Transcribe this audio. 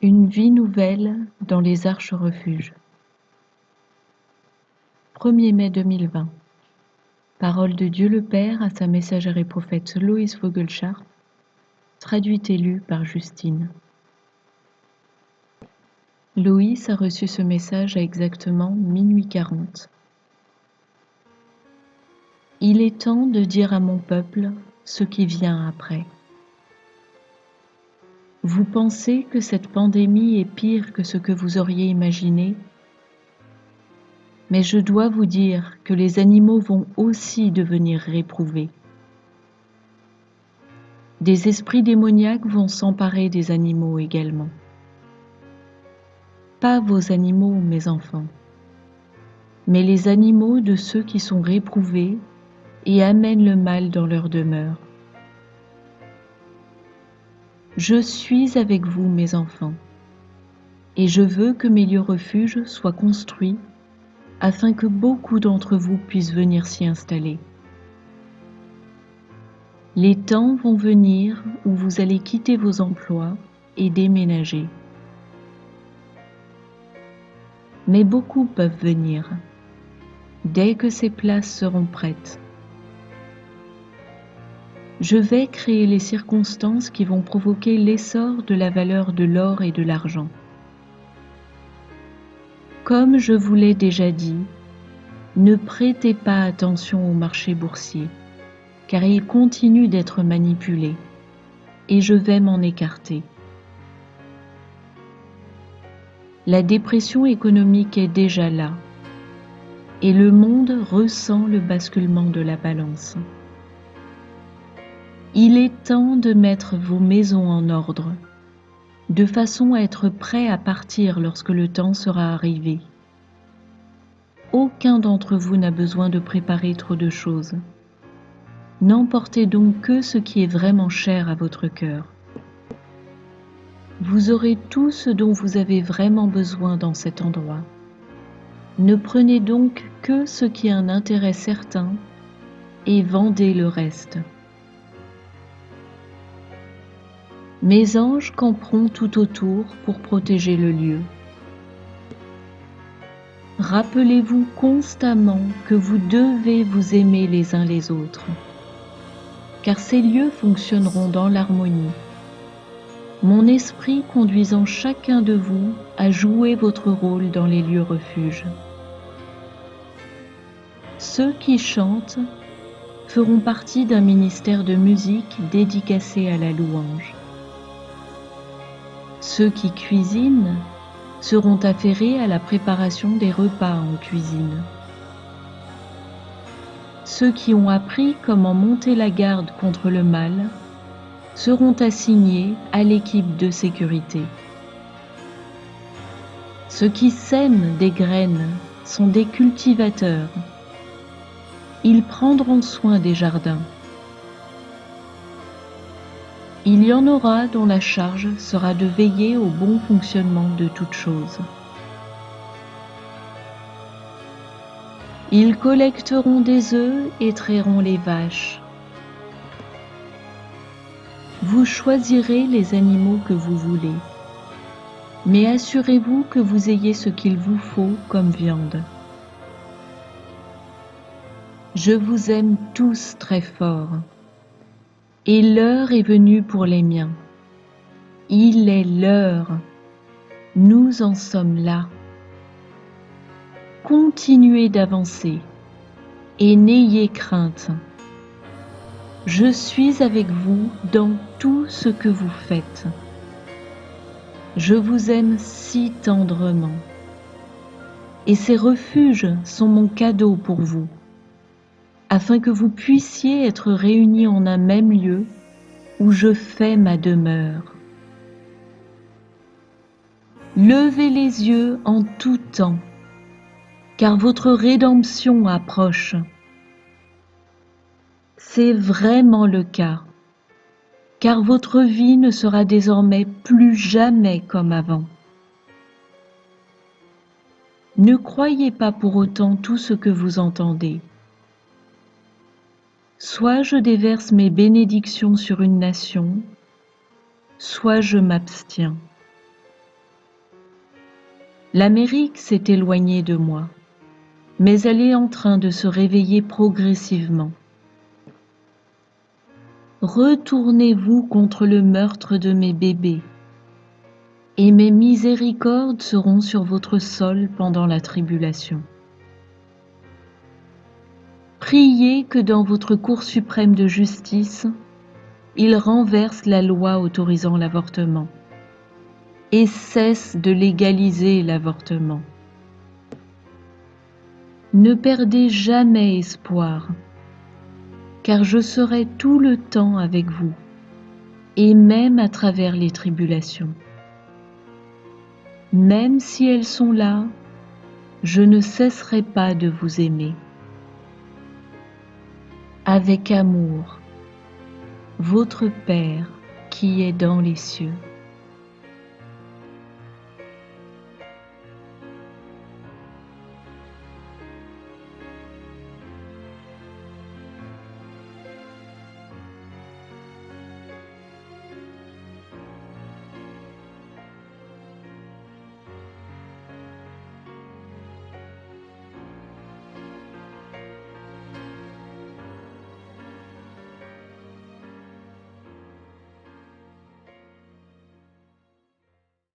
Une vie nouvelle dans les arches-refuges. 1er mai 2020. Parole de Dieu le Père à sa messagère et prophète Loïs Vogelchardt, traduite et lue par Justine. Loïs a reçu ce message à exactement minuit 40. Il est temps de dire à mon peuple ce qui vient après. Vous pensez que cette pandémie est pire que ce que vous auriez imaginé ? Mais je dois vous dire que les animaux vont aussi devenir réprouvés. Des esprits démoniaques vont s'emparer des animaux également. Pas vos animaux, mes enfants, mais les animaux de ceux qui sont réprouvés et amènent le mal dans leur demeure. Je suis avec vous, mes enfants, et je veux que mes lieux refuges soient construits afin que beaucoup d'entre vous puissent venir s'y installer. Les temps vont venir où vous allez quitter vos emplois et déménager. Mais beaucoup peuvent venir, dès que ces places seront prêtes. Je vais créer les circonstances qui vont provoquer l'essor de la valeur de l'or et de l'argent. Comme je vous l'ai déjà dit, ne prêtez pas attention au marché boursier, car il continue d'être manipulé, et je vais m'en écarter. La dépression économique est déjà là, et le monde ressent le basculement de la balance. Il est temps de mettre vos maisons en ordre, de façon à être prêt à partir lorsque le temps sera arrivé. Aucun d'entre vous n'a besoin de préparer trop de choses. N'emportez donc que ce qui est vraiment cher à votre cœur. Vous aurez tout ce dont vous avez vraiment besoin dans cet endroit. Ne prenez donc que ce qui a un intérêt certain et vendez le reste. Mes anges camperont tout autour pour protéger le lieu. Rappelez-vous constamment que vous devez vous aimer les uns les autres, car ces lieux fonctionneront dans l'harmonie, mon esprit conduisant chacun de vous à jouer votre rôle dans les lieux refuges. Ceux qui chantent feront partie d'un ministère de musique dédicacé à la louange. Ceux qui cuisinent seront affairés à la préparation des repas en cuisine. Ceux qui ont appris comment monter la garde contre le mal seront assignés à l'équipe de sécurité. Ceux qui sèment des graines sont des cultivateurs. Ils prendront soin des jardins. Il y en aura dont la charge sera de veiller au bon fonctionnement de toutes choses. Ils collecteront des œufs et trairont les vaches. Vous choisirez les animaux que vous voulez, mais assurez-vous que vous ayez ce qu'il vous faut comme viande. Je vous aime tous très fort, et l'heure est venue pour les miens. Il est l'heure, nous en sommes là. Continuez d'avancer, et n'ayez crainte. Je suis avec vous dans tout ce que vous faites. Je vous aime si tendrement, et ces refuges sont mon cadeau pour vous, afin que vous puissiez être réunis en un même lieu où je fais ma demeure. Levez les yeux en tout temps, car votre rédemption approche. C'est vraiment le cas, car votre vie ne sera désormais plus jamais comme avant. Ne croyez pas pour autant tout ce que vous entendez. Soit je déverse mes bénédictions sur une nation, soit je m'abstiens. L'Amérique s'est éloignée de moi, mais elle est en train de se réveiller progressivement. Retournez-vous contre le meurtre de mes bébés, et mes miséricordes seront sur votre sol pendant la tribulation. Priez que dans votre Cour suprême de justice, il renverse la loi autorisant l'avortement et cesse de légaliser l'avortement. Ne perdez jamais espoir, car je serai tout le temps avec vous, et même à travers les tribulations. Même si elles sont là, je ne cesserai pas de vous aimer. Avec amour, votre Père qui est dans les cieux.